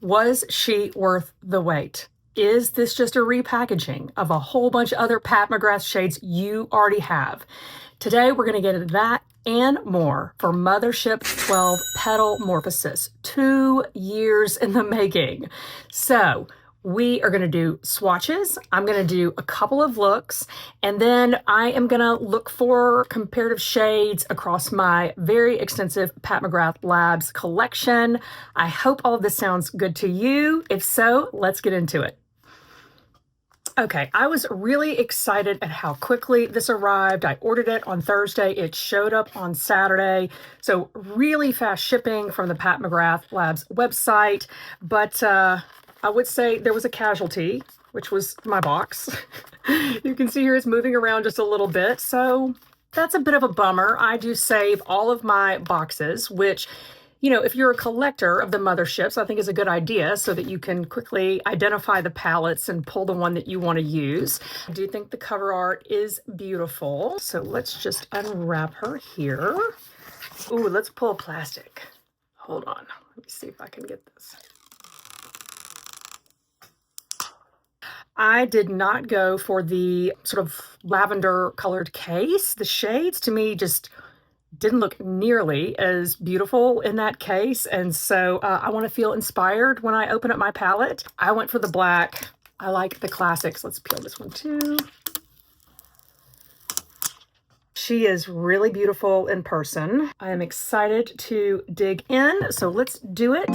Was she worth the wait? Is this just a repackaging of a whole bunch of other Pat McGrath shades you already have? Today, we're going to get into that and more for Mothership XII Petalmorphosis, 2 years in the making. So we are going to do swatches. I'm going to do a couple of looks, and then I am going to look for comparative shades across my very extensive Pat McGrath Labs collection. I hope all of this sounds good to you. If so, let's get into it. Okay, I was really excited at how quickly this arrived. I ordered it on Thursday. It showed up on Saturday. So really fast shipping from the Pat McGrath Labs website. But I would say there was a casualty, which was my box. You can see here it's moving around just a little bit. So that's a bit of a bummer. I do save all of my boxes, which, you know, if you're a collector of the motherships, I think is a good idea so that you can quickly identify the palettes and pull the one that you want to use. I do think the cover art is beautiful. So let's just unwrap her here. Ooh, let's pull a plastic. Hold on. Let me see if I can get this. I did not go for the sort of lavender colored case. The shades to me just didn't look nearly as beautiful in that case. And so I want to feel inspired when I open up my palette. I went for the black. I like the classics. Let's peel this one too. She is really beautiful in person. I am excited to dig in. So let's do it.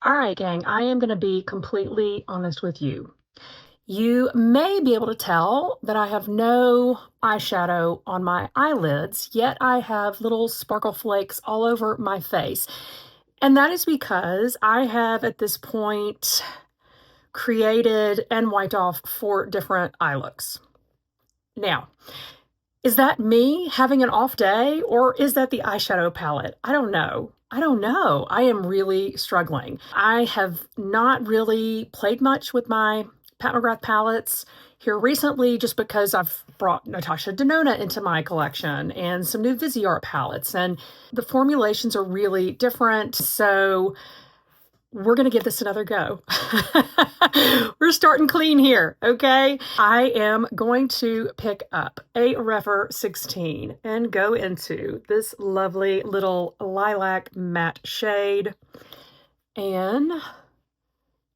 All right, gang, I am going to be completely honest with you. You may be able to tell that I have no eyeshadow on my eyelids, yet I have little sparkle flakes all over my face. And that is because I have at this point created and wiped off 4 different eye looks. Now, is that me having an off day, or is that the eyeshadow palette? I don't know. I am really struggling. I have not really played much with my Pat McGrath palettes here recently, just because I've brought Natasha Denona into my collection and some new Viseart palettes, and the formulations are really different. So we're going to give this another go. We're starting clean here, okay? I am going to pick up a Refer 16 and go into this lovely little lilac matte shade. And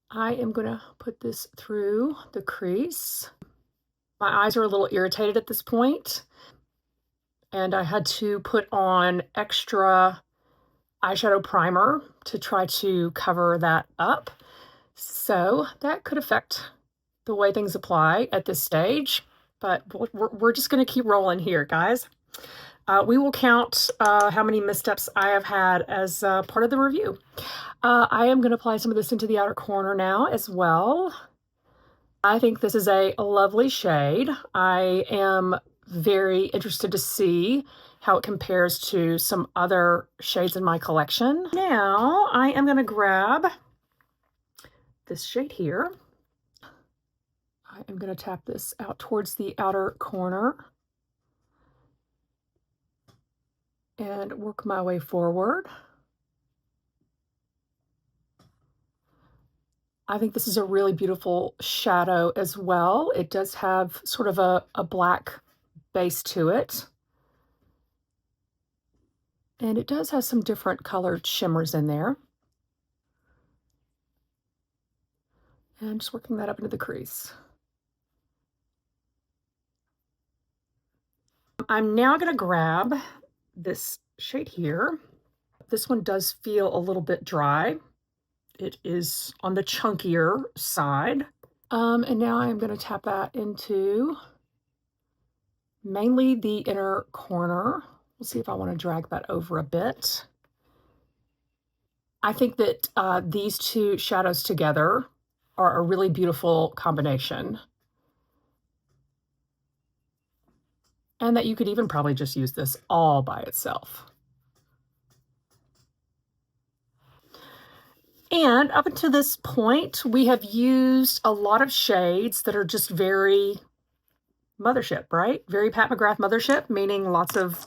I am going to put this through the crease. My eyes are a little irritated at this point, and I had to put on extra eyeshadow primer to try to cover that up. So that could affect the way things apply at this stage, but we're just going to keep rolling here, guys. We will count how many missteps I have had as part of the review. I am going to apply some of this into the outer corner now as well. I think this is a lovely shade. I am very interested to see how it compares to some other shades in my collection. Now I am going to grab this shade here. I am going to tap this out towards the outer corner and work my way forward. I think this is a really beautiful shadow as well. It does have sort of a black base to it. And it does have some different colored shimmers in there. And just working that up into the crease. I'm now going to grab this shade here. This one does feel a little bit dry. It is on the chunkier side. And now I'm going to tap that into mainly the inner corner. We'll see if I want to drag that over a bit. I think that these two shadows together are a really beautiful combination. And that you could even probably just use this all by itself. And up until this point, we have used a lot of shades that are just very Mothership, right? Very Pat McGrath Mothership, meaning lots of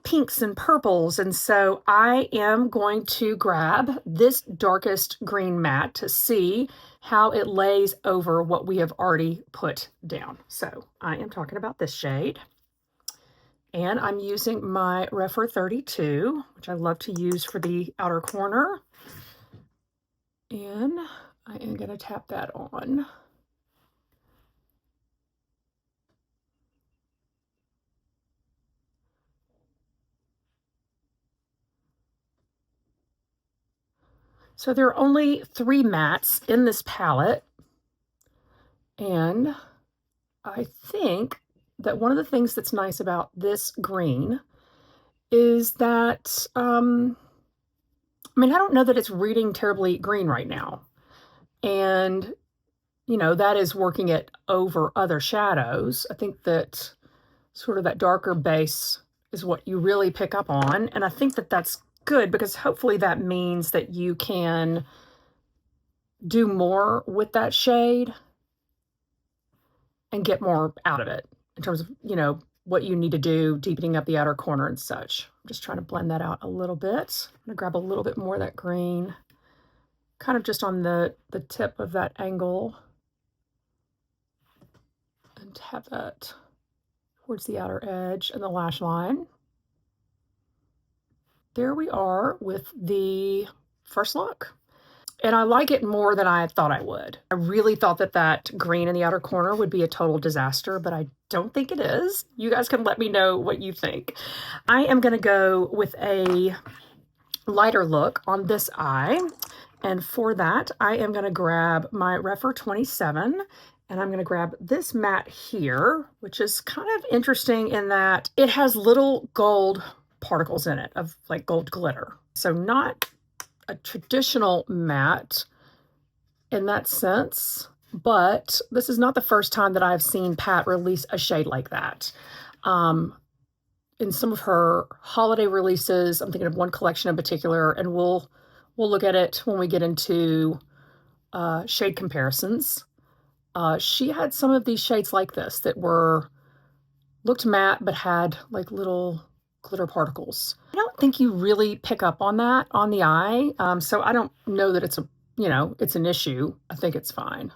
pinks and purples. And so I am going to grab this darkest green matte to see how it lays over what we have already put down. So I am talking about this shade. And I'm using my Refer 32, which I love to use for the outer corner. And I am going to tap that on. So there are only 3 mattes in this palette. And I think that one of the things that's nice about this green is that, I mean, I don't know that it's reading terribly green right now. And, you know, that is working it over other shadows. I think that sort of that darker base is what you really pick up on. And I think that that's good because hopefully that means that you can do more with that shade and get more out of it in terms of, you know, what you need to do, deepening up the outer corner and such. I'm just trying to blend that out a little bit. I'm gonna grab a little bit more of that green, kind of just on the tip of that angle, and tap that towards the outer edge and the lash line. There we are with the first look. And I like it more than I thought I would. I really thought that that green in the outer corner would be a total disaster, but I don't think it is. You guys can let me know what you think. I am going to go with a lighter look on this eye. And for that, I am going to grab my Refer 27, and I'm going to grab this matte here, which is kind of interesting in that it has little gold particles in it of like gold glitter. So not a traditional matte in that sense, but this is not the first time that I've seen Pat release a shade like that. In some of her holiday releases, I'm thinking of one collection in particular, and we'll look at it when we get into shade comparisons. She had some of these shades like this that looked matte but had like little glitter particles. I don't think you really pick up on that on the eye, so I don't know that it's it's an issue. I think it's fine.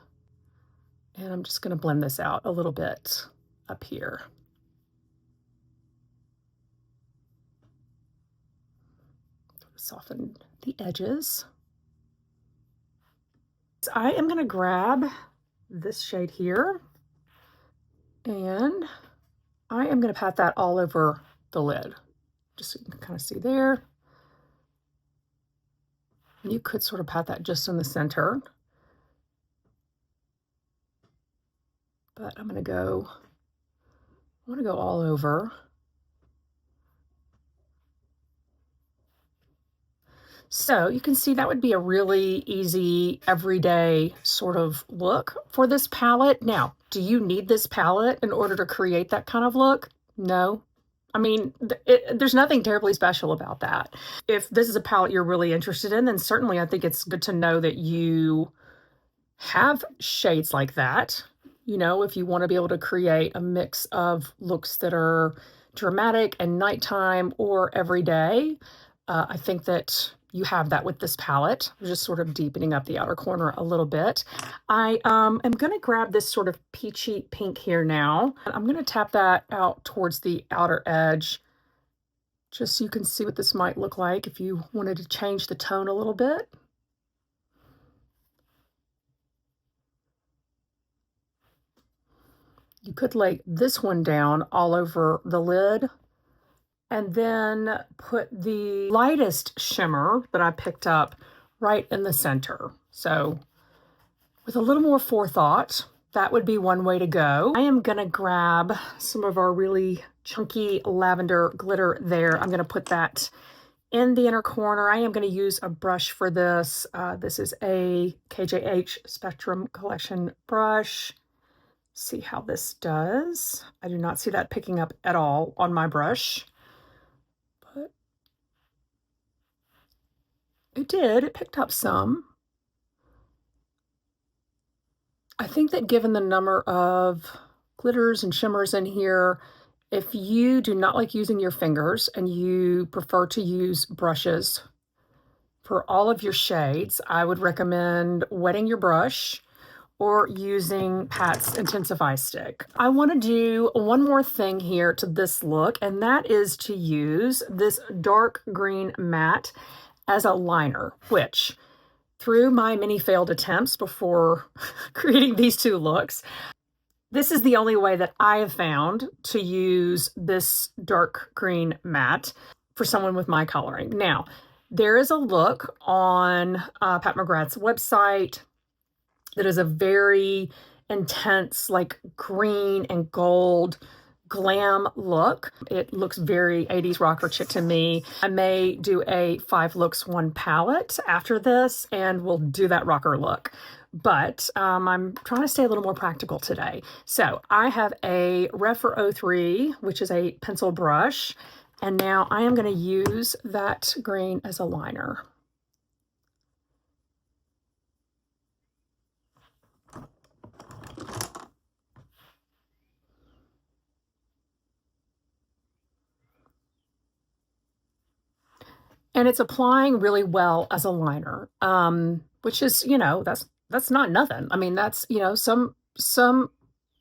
And I'm just going to blend this out a little bit up here. Soften the edges. So I am going to grab this shade here, and I am going to pat that all over the lid, just so you can kind of see there. You could sort of pat that just in the center, but I'm going to go all over. So you can see that would be a really easy, everyday sort of look for this palette. Now, do you need this palette in order to create that kind of look? No, I mean, there's nothing terribly special about that. If this is a palette you're really interested in, then certainly I think it's good to know that you have shades like that. You know, if you want to be able to create a mix of looks that are dramatic and nighttime or everyday, I think that you have that with this palette. I'm just sort of deepening up the outer corner a little bit. I am going to grab this sort of peachy pink here now. I'm going to tap that out towards the outer edge, just so you can see what this might look like if you wanted to change the tone a little bit. You could lay this one down all over the lid and then put the lightest shimmer that I picked up right in the center. So with a little more forethought, that would be one way to go. I am gonna grab some of our really chunky lavender glitter there. I'm gonna put that in the inner corner. I am gonna use a brush for this. This is a KJH Spectrum Collection brush. See how this does. I do not see that picking up at all on my brush, but it did. It picked up some. I think that given the number of glitters and shimmers in here, if you do not like using your fingers and you prefer to use brushes for all of your shades, I would recommend wetting your brush or using Pat's Intensify Stick. I want to do one more thing here to this look, and that is to use this dark green matte as a liner, which through my many failed attempts before creating these two looks, this is the only way that I have found to use this dark green matte for someone with my coloring. Now, there is a look on Pat McGrath's website that is a very intense, like green and gold glam look. It looks very 80s rocker chick to me. I may do a 5 looks 1 palette after this, and we'll do that rocker look. But I'm trying to stay a little more practical today. So I have a Rephr 03, which is a pencil brush, and now I am going to use that green as a liner. And it's applying really well as a liner, which is, you know, that's not nothing. I mean, that's, you know, some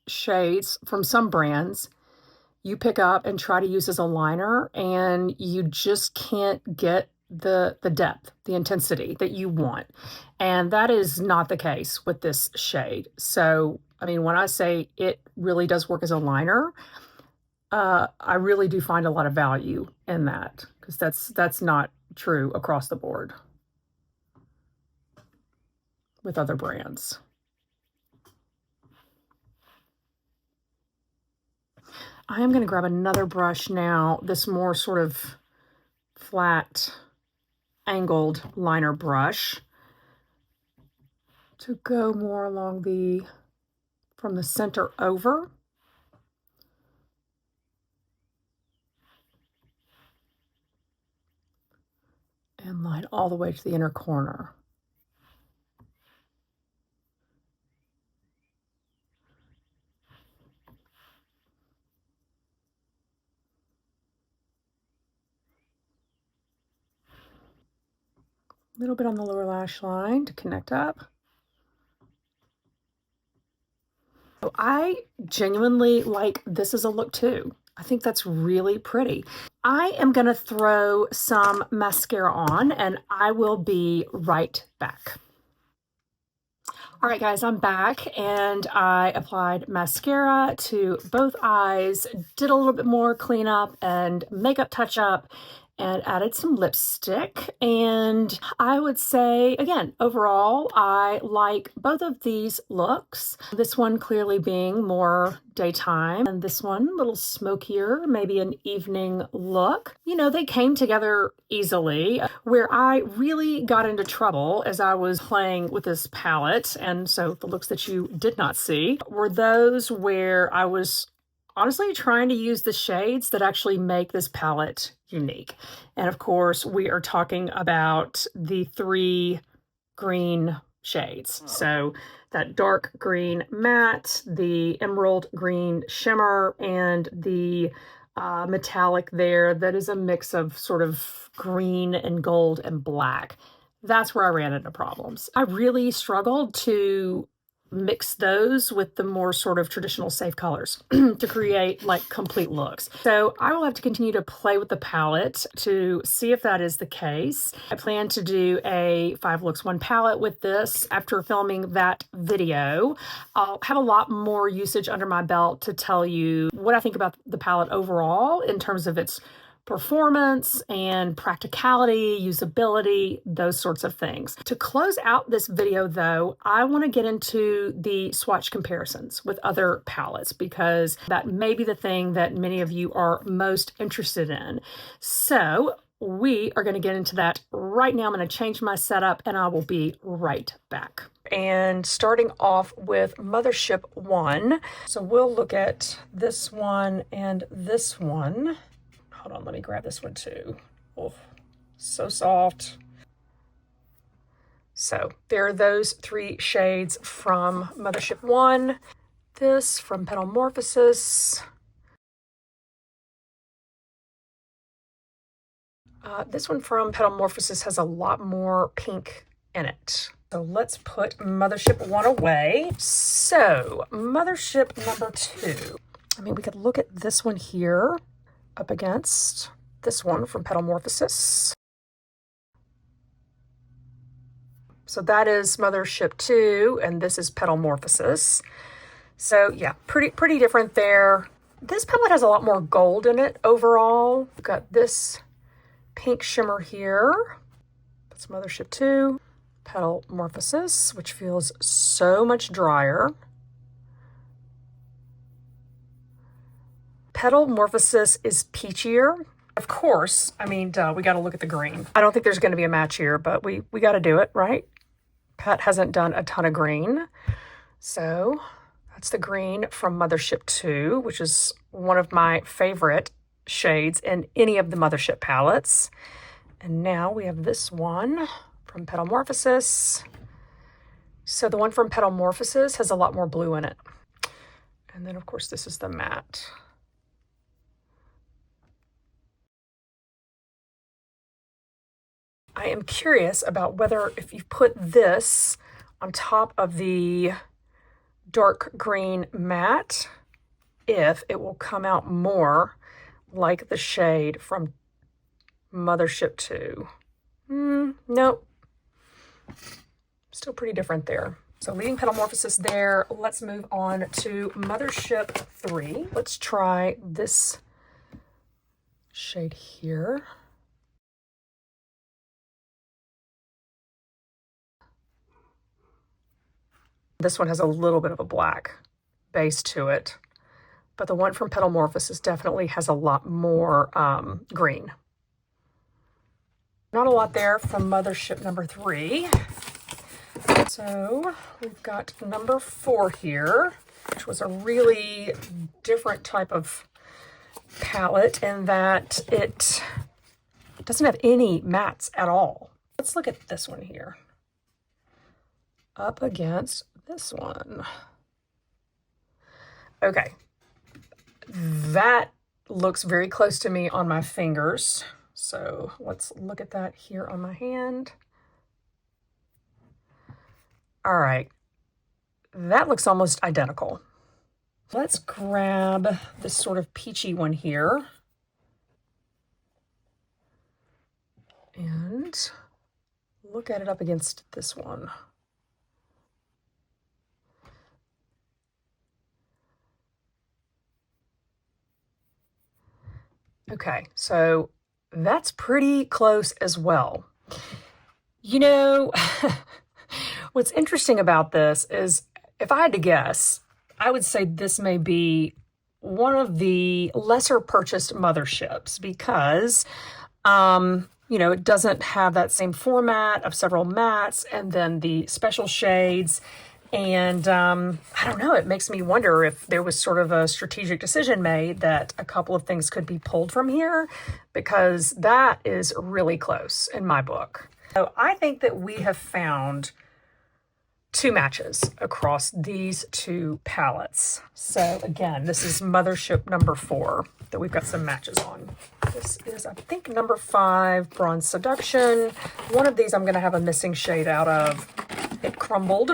shades from some brands you pick up and try to use as a liner, and you just can't get the depth, the intensity that you want. And that is not the case with this shade. So, I mean, when I say it really does work as a liner, I really do find a lot of value in that, because that's not true across the board with other brands. I am going to grab another brush now, this more sort of flat angled liner brush, to go more along from the center over. And line all the way to the inner corner. A little bit on the lower lash line to connect up. So I genuinely like this as a look too. I think that's really pretty. I am going to throw some mascara on, and I will be right back. All right, guys, I'm back, and I applied mascara to both eyes, did a little bit more cleanup and makeup touch-up, and added some lipstick. And I would say, again, overall, I like both of these looks. This one clearly being more daytime, and this one a little smokier, maybe an evening look. You know, they came together easily. Where I really got into trouble as I was playing with this palette, and so the looks that you did not see, were those where I was honestly trying to use the shades that actually make this palette unique. And of course, we are talking about the 3 green shades. So that dark green matte, the emerald green shimmer, and the metallic there that is a mix of sort of green and gold and black. That's where I ran into problems. I really struggled to mix those with the more sort of traditional safe colors to create like complete looks. So I will have to continue to play with the palette to see if that is the case. I plan to do a 5 looks 1 palette with this after filming that video. I'll have a lot more usage under my belt to tell you what I think about the palette overall in terms of its performance and practicality, usability, those sorts of things. To close out this video though, I want to get into the swatch comparisons with other palettes because that may be the thing that many of you are most interested in. So we are going to get into that right now. I'm going to change my setup and I will be right back. And starting off with Mothership 1. So we'll look at this one and this one. Hold on, let me grab this one too. Oh, so soft. So there are those 3 shades from Mothership 1. This from Petalmorphosis. This one from Petalmorphosis has a lot more pink in it. So let's put Mothership 1 away. So Mothership number 2. I mean, we could look at this one here up against this one from Petalmorphosis. So that is Mothership 2, and this is Petalmorphosis. So yeah, pretty different there. This palette has a lot more gold in it overall. We've got this pink shimmer here. That's Mothership 2. Petalmorphosis, which feels so much drier. Petalmorphosis is peachier. Of course, I mean, we got to look at the green. I don't think there's going to be a match here, but we got to do it, right? Pat hasn't done a ton of green. So that's the green from Mothership 2, which is one of my favorite shades in any of the Mothership palettes. And now we have this one from Petalmorphosis. So the one from Petalmorphosis has a lot more blue in it. And then, of course, this is the matte. I am curious about whether if you put this on top of the dark green matte, if it will come out more like the shade from Mothership 2. Nope. Still pretty different there. So leaving Petalmorphosis there, let's move on to Mothership 3. Let's try this shade here. This one has a little bit of a black base to it, but the one from Petalmorphosis definitely has a lot more green. Not a lot there from Mothership number 3. So we've got number 4 here, which was a really different type of palette in that it doesn't have any mattes at all. Let's look at this one here up against this one. Okay, that looks very close to me on my fingers. So let's look at that here on my hand. All right, that looks almost identical. Let's grab this sort of peachy one here and look at it up against this one. Okay, so that's pretty close as well. You know, what's interesting about this is, if I had to guess, I would say this may be one of the lesser purchased motherships because, you know, it doesn't have that same format of several mattes and then the special shades And I don't know, it makes me wonder if there was sort of a strategic decision made that a couple of things could be pulled from here, because that is really close in my book. So I think that we have found two matches across these two palettes. So again, this is Mothership number 4 that we've got some matches on. This is, I think, number 5, Bronze Seduction. One of these I'm going to have a missing shade out of. It crumbled.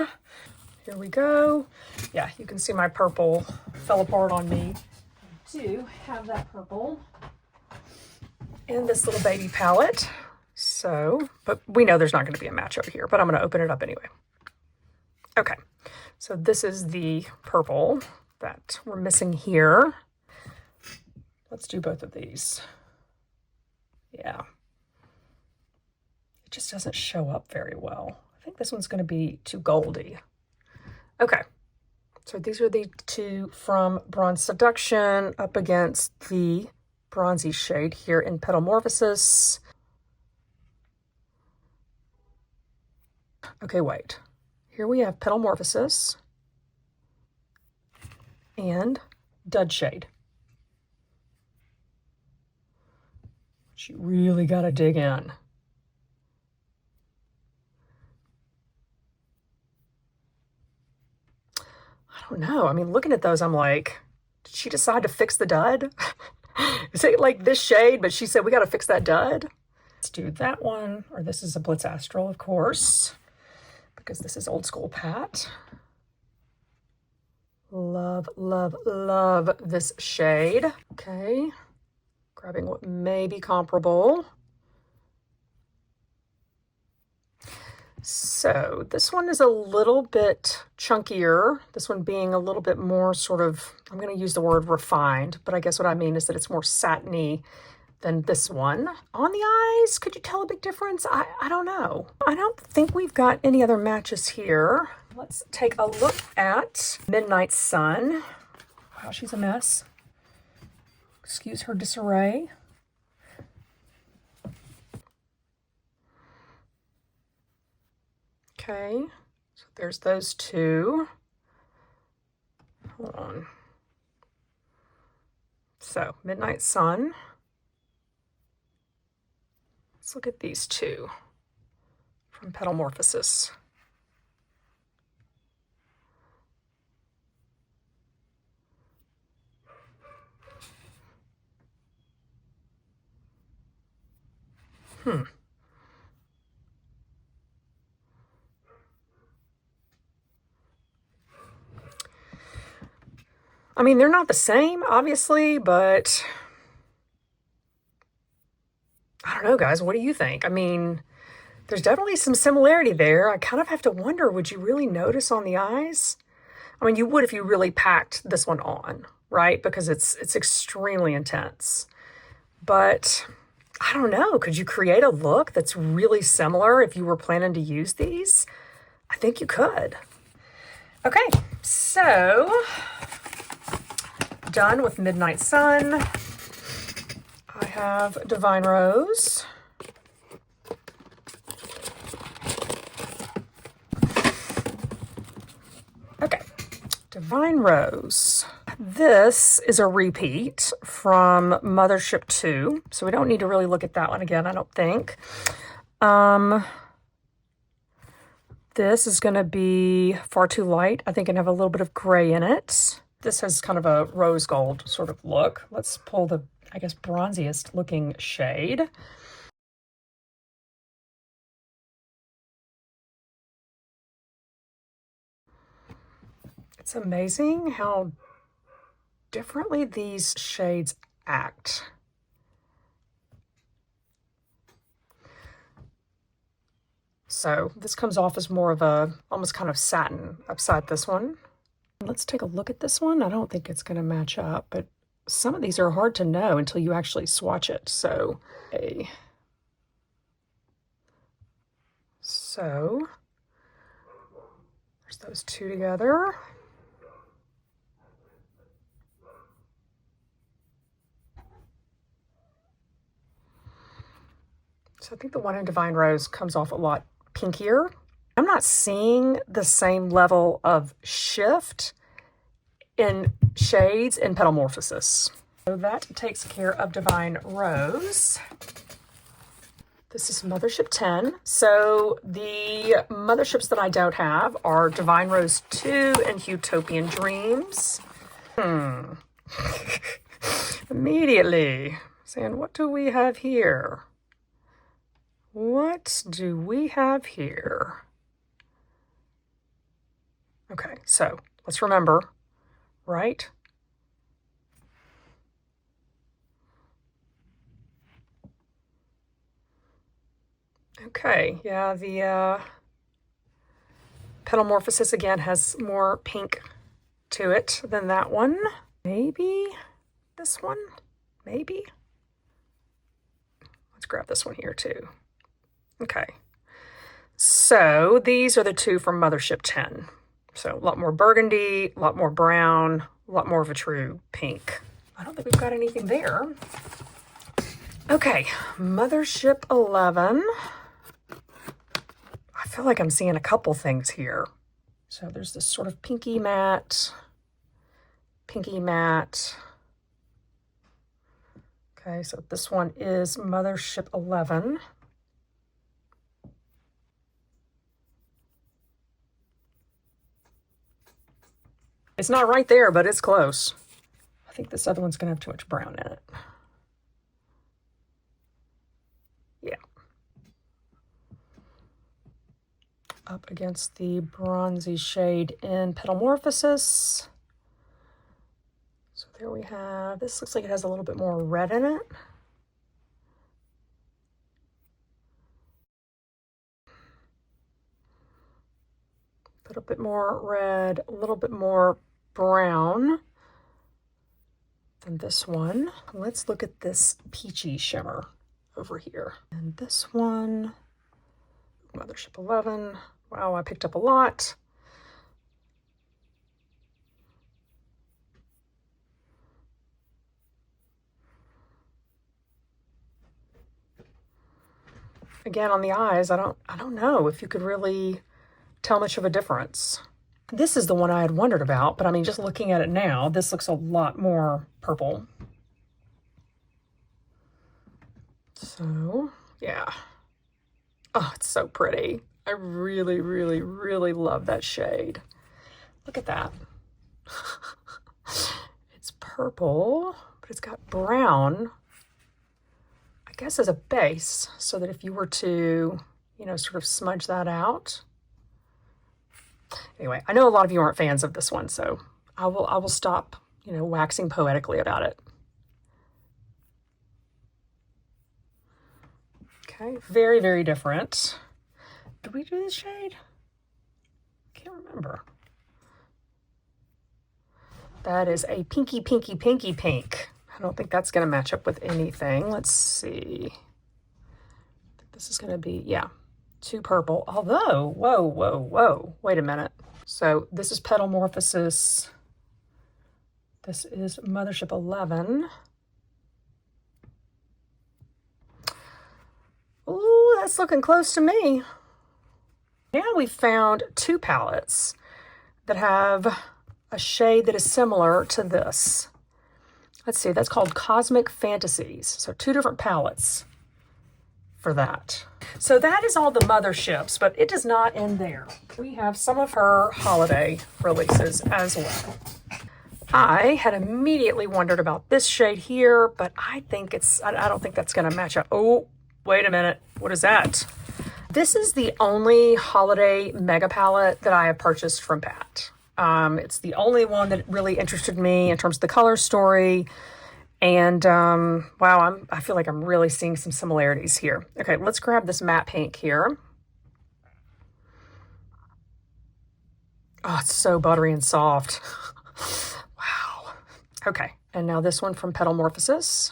Here we go. Yeah, you can see my purple fell apart on me. I do have that purple in this little baby palette. So, but we know there's not going to be a match over here, but I'm going to open it up anyway. Okay, so this is the purple that we're missing here. Let's do both of these. Yeah. It just doesn't show up very well. I think this one's going to be too goldy. Okay, so these are the two from Bronze Seduction up against the bronzy shade here in Petalmorphosis. Okay, wait. Here we have Petalmorphosis and Dud Shade. But you really got to dig in. I don't know. I mean, looking at those, I'm like, did she decide to fix the dud? Is it like this shade, but she said, we got to fix that dud? Let's do that one. Or this is a Blitz Astral, of course, because this is old school Pat. Love, love, love this shade. Okay. Grabbing what may be comparable. So this one is a little bit chunkier. This one being a little bit more sort of, I'm going to use the word refined, but I guess what I mean is that it's more satiny than this one. On the eyes, could you tell a big difference? I don't know. I don't think we've got any other matches here. Let's take a look at Midnight Sun. Wow, she's a mess. Excuse her disarray. Okay, so there's those two. Hold on. So, Midnight Sun. Let's look at these two from Petalmorphosis. I mean, they're not the same, obviously, but I don't know, guys. What do you think? I mean, there's definitely some similarity there. I kind of have to wonder, would you really notice on the eyes? I mean, you would if you really packed this one on, right? Because it's extremely intense. But I don't know. Could you create a look that's really similar if you were planning to use these? I think you could. Okay, so done with Midnight Sun. I have Divine Rose. Okay, Divine Rose. This is a repeat from Mothership II, so we don't need to really look at that one again, I don't think. This is going to be far too light. I think I have a little bit of gray in it. This has kind of a rose gold sort of look. Let's pull the, I guess, bronziest looking shade. It's amazing how differently these shades act. So this comes off as more of a almost kind of satin upside this one. Let's take a look at this one. I don't think it's going to match up, but some of these are hard to know until you actually swatch it. So, so there's those two together. So I think the one in Divine Rose comes off a lot pinkier. I'm not seeing the same level of shift in shades in Petalmorphosis. So that takes care of Divine Rose. This is Mothership X. So the motherships that I don't have are Divine Rose 2 and Utopian Dreams. Immediately saying, what do we have here? What do we have here? Okay, so let's remember, right? Okay, yeah, the Petalmorphosis again has more pink to it than that one. Maybe this one, maybe. Let's grab this one here too. Okay, so these are the two from Mothership X. So a lot more burgundy, a lot more brown, a lot more of a true pink. I don't think we've got anything there. Okay, Mothership XI. I feel like I'm seeing a couple things here. So there's this sort of pinky matte. Okay, so this one is Mothership XI. It's not right there, but it's close. I think this other one's gonna have too much brown in it. Yeah. Up against the bronzy shade in Petalmorphosis. So there we have, this looks like it has a little bit more red in it. A little bit more red, a little bit more brown than this one. Let's look at this peachy shimmer over here. And this one, Mothership XI. Wow, I picked up a lot. Again, on the eyes, I don't know if you could really tell much of a difference. This is the one I had wondered about, but I mean, just looking at it now, this looks a lot more purple. So, yeah. Oh, it's so pretty. I really, really, really love that shade. Look at that. It's purple, but it's got brown, I guess, as a base, so that if you were to, you know, sort of smudge that out. Anyway, I know a lot of you aren't fans of this one, so I will stop, you know, waxing poetically about it. Okay, very, very different. Did we do this shade? I can't remember. That is a pinky, pinky, pinky pink. I don't think that's going to match up with anything. Let's see. I think this is going to be, yeah, too purple. Although, whoa, wait a minute. So this is Petalmorphosis. This is Mothership XI. Ooh, that's looking close to me. Now we've found two palettes that have a shade that is similar to this. Let's see, that's called Cosmic Fantasies. So two different palettes for that. So that is all the motherships, but it does not end there. We have some of her holiday releases as well. I had immediately wondered about this shade here, but I don't think that's gonna match up. Oh, wait a minute, what is that? This is the only holiday mega palette that I have purchased from Pat. It's the only one that really interested me in terms of the color story. And wow, I feel like I'm really seeing some similarities here. Okay, let's grab this matte pink here. Oh, it's so buttery and soft. Wow. Okay, and now this one from Petalmorphosis.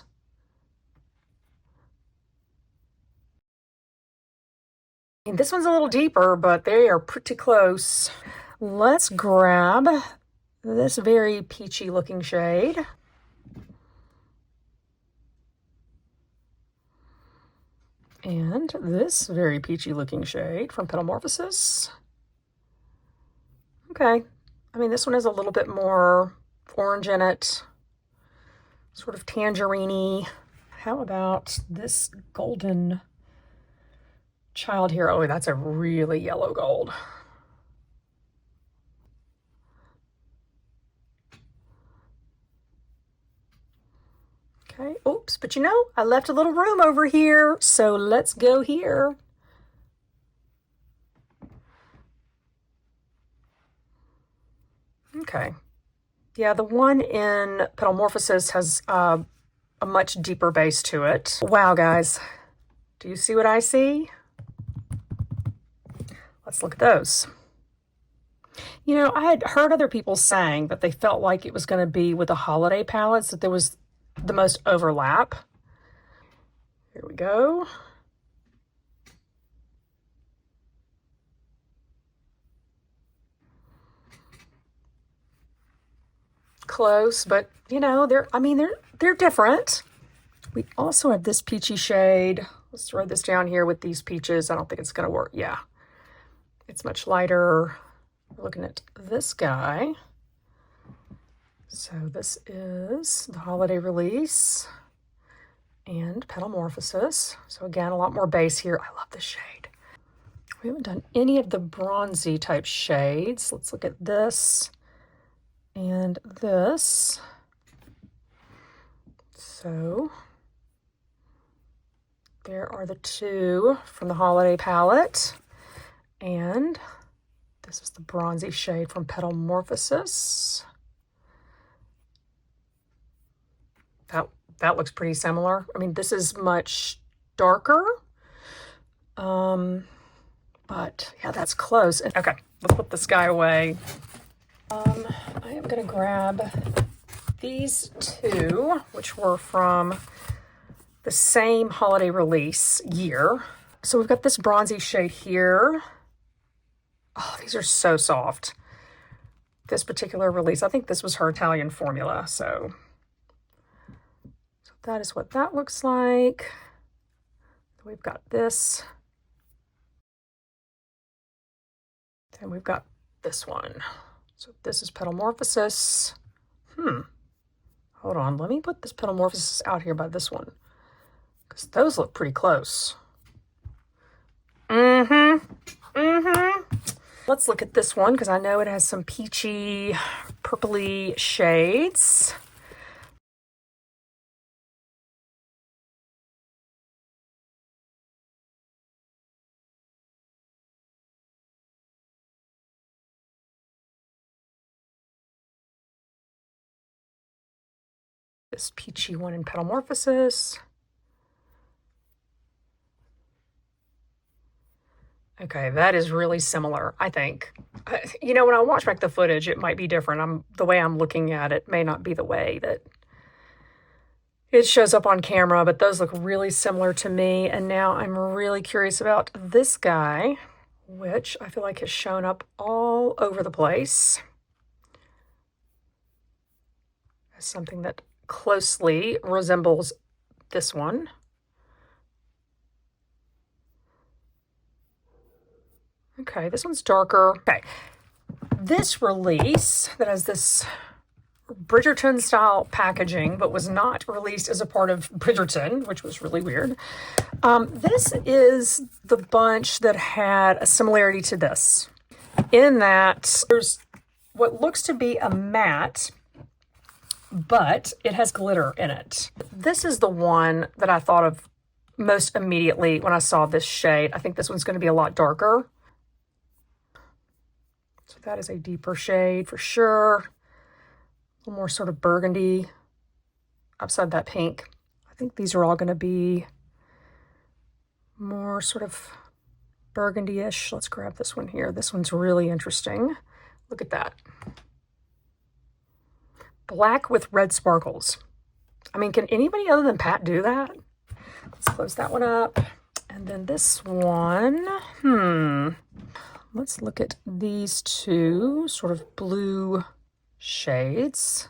And this one's a little deeper, but they are pretty close. Let's grab this very peachy looking shade. And this very peachy looking shade from Petalmorphosis. Okay, I mean, this one has a little bit more orange in it, sort of tangerine-y. How about this golden child here? Oh, that's a really yellow gold. Okay, oops, but you know, I left a little room over here, so let's go here. Okay, yeah, the one in Petalmorphosis has a much deeper base to it. Wow, guys, do you see what I see? Let's look at those. You know, I had heard other people saying that they felt like it was going to be with the holiday palettes, that there was the most overlap. Here we go. Close, but you know, they're different. We also have this peachy shade. Let's throw this down here with these peaches. I don't think it's going to work. Yeah, it's much lighter. We're looking at this guy. So this is the holiday release and Petalmorphosis. So again, a lot more base here. I love this shade. We haven't done any of the bronzy type shades. Let's look at this and this. So there are the two from the holiday palette. And this is the bronzy shade from Petalmorphosis. That looks pretty similar. I mean, this is much darker. But yeah, that's close. Okay, let's put this guy away. I am gonna grab these two, which were from the same holiday release year. So we've got this bronzy shade here. Oh, these are so soft. This particular release, I think this was her Italian formula, so that is what that looks like. We've got this. And we've got this one. So this is Petalmorphosis. Hold on, let me put this Petalmorphosis out here by this one, because those look pretty close. Let's look at this one, because I know it has some peachy, purpley shades. This peachy one in Petalmorphosis. Okay, that is really similar, I think. You know, when I watch back the footage, it might be different. The way I'm looking at it may not be the way that it shows up on camera, but those look really similar to me. And now I'm really curious about this guy, which I feel like has shown up all over the place as something that closely resembles this one. Okay, this one's darker. Okay, this release that has this Bridgerton style packaging, but was not released as a part of Bridgerton, which was really weird. This is the bunch that had a similarity to this, in that there's what looks to be a matte, but it has glitter in it. This is the one that I thought of most immediately when I saw this shade. I think this one's going to be a lot darker. So that is a deeper shade for sure. A little more sort of burgundy upside that pink. I think these are all going to be more sort of burgundy-ish. Let's grab this one here. This one's really interesting. Look at that. Black with red sparkles. I mean, can anybody other than Pat do that? Let's close that one up. And then this one, let's look at these two sort of blue shades.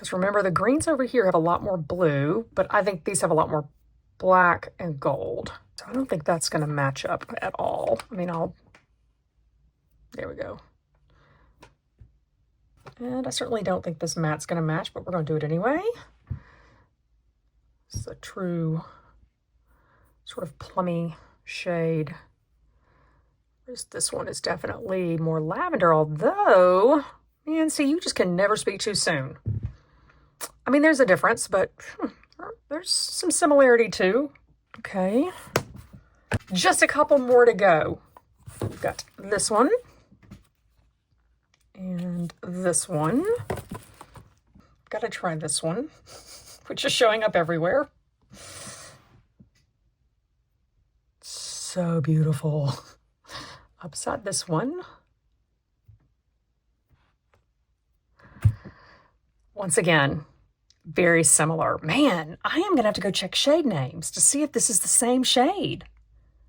Because remember, the greens over here have a lot more blue, but I think these have a lot more black and gold. So I don't think that's going to match up at all. I mean, there we go. And I certainly don't think this matte's going to match, but we're going to do it anyway. It's a true sort of plummy shade. Whereas this one is definitely more lavender, although, man, see, you just can never speak too soon. I mean, there's a difference, but there's some similarity too. Okay. Just a couple more to go. We've got this one. And this one. Gotta try this one, which is showing up everywhere. So beautiful. Upside this one. Once again, very similar. Man, I am gonna have to go check shade names to see if this is the same shade,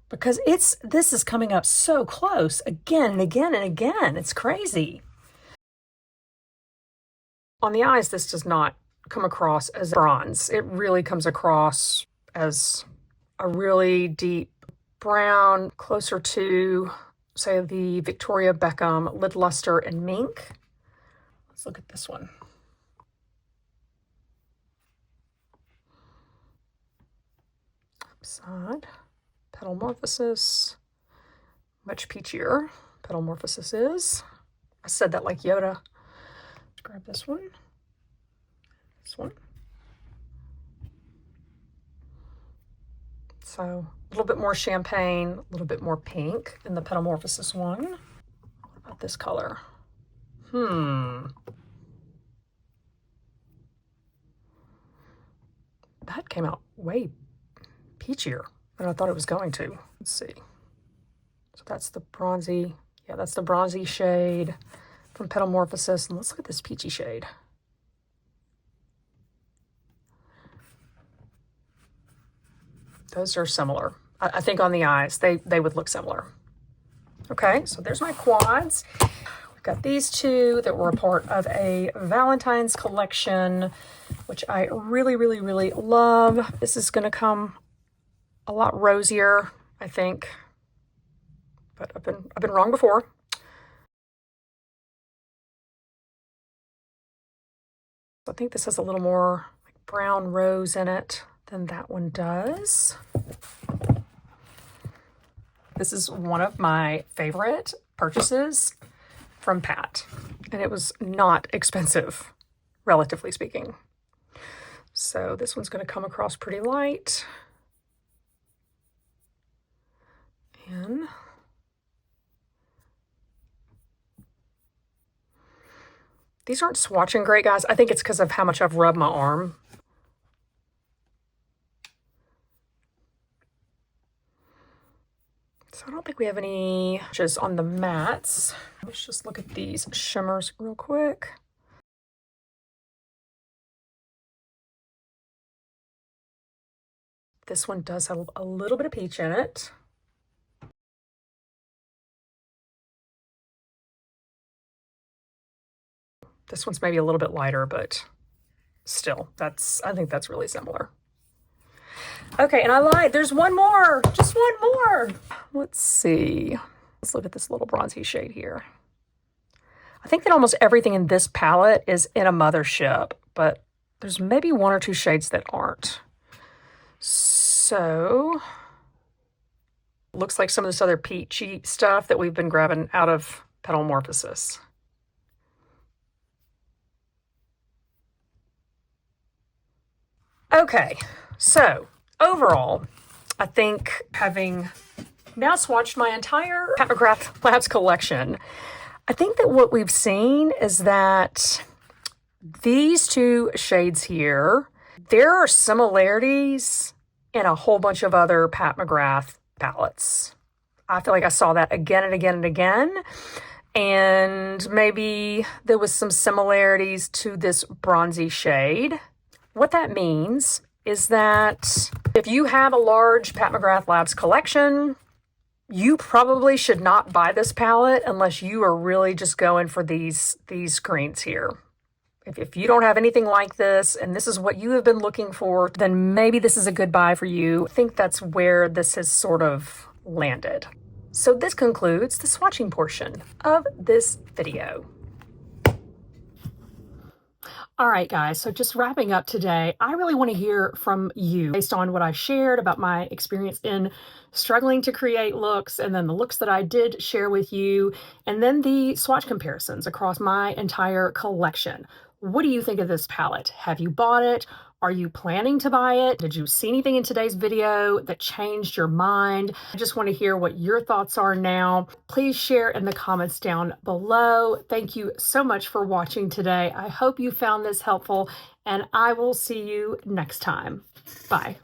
because this is coming up so close again and again and again. It's crazy. On the eyes, this does not come across as bronze. It really comes across as a really deep brown, closer to, say, the Victoria Beckham Lid Luster and Mink. Let's look at this one. Upside, Petalmorphosis, much peachier. Petalmorphosis is. I said that like Yoda. Let's grab this one. This one. So a little bit more champagne, a little bit more pink in the Petalmorphosis one. What about this color? That came out way peachier than I thought it was going to. Let's see. So that's the bronzy, yeah, that's the bronzy shade from Petalmorphosis. And let's look at this peachy shade. Those are similar. I think on the eyes, they would look similar. Okay, so there's my quads. We've got these two that were a part of a Valentine's collection, which I really, really, really love. This is gonna come a lot rosier, I think, but I've been wrong before. I think this has a little more like brown rose in it than that one does. This is one of my favorite purchases from Pat, and it was not expensive, relatively speaking. So this one's going to come across pretty light. And these aren't swatching great, guys. I think it's because of how much I've rubbed my arm. So I don't think we have any just on the mattes. Let's just look at these shimmers real quick. This one does have a little bit of peach in it. This one's maybe a little bit lighter, but still, I think that's really similar. Okay, and I lied. There's one more, just one more. Let's see. Let's look at this little bronzy shade here. I think that almost everything in this palette is in a Mothership, but there's maybe one or two shades that aren't. So, looks like some of this other peachy stuff that we've been grabbing out of Petalmorphosis. Okay, so overall, I think having now swatched my entire Pat McGrath Labs collection, I think that what we've seen is that these two shades here, there are similarities in a whole bunch of other Pat McGrath palettes. I feel like I saw that again and again and again. And maybe there was some similarities to this bronzy shade. What that means is that if you have a large Pat McGrath Labs collection, you probably should not buy this palette unless you are really just going for these greens here. If you don't have anything like this and this is what you have been looking for, then maybe this is a good buy for you. I think that's where this has sort of landed. So this concludes the swatching portion of this video. All right, guys, so just wrapping up today, I really want to hear from you based on what I shared about my experience in struggling to create looks, and then the looks that I did share with you, and then the swatch comparisons across my entire collection. What do you think of this palette? Have you bought it? Are you planning to buy it? Did you see anything in today's video that changed your mind? I just want to hear what your thoughts are now. Please share in the comments down below. Thank you so much for watching today. I hope you found this helpful, and I will see you next time. Bye.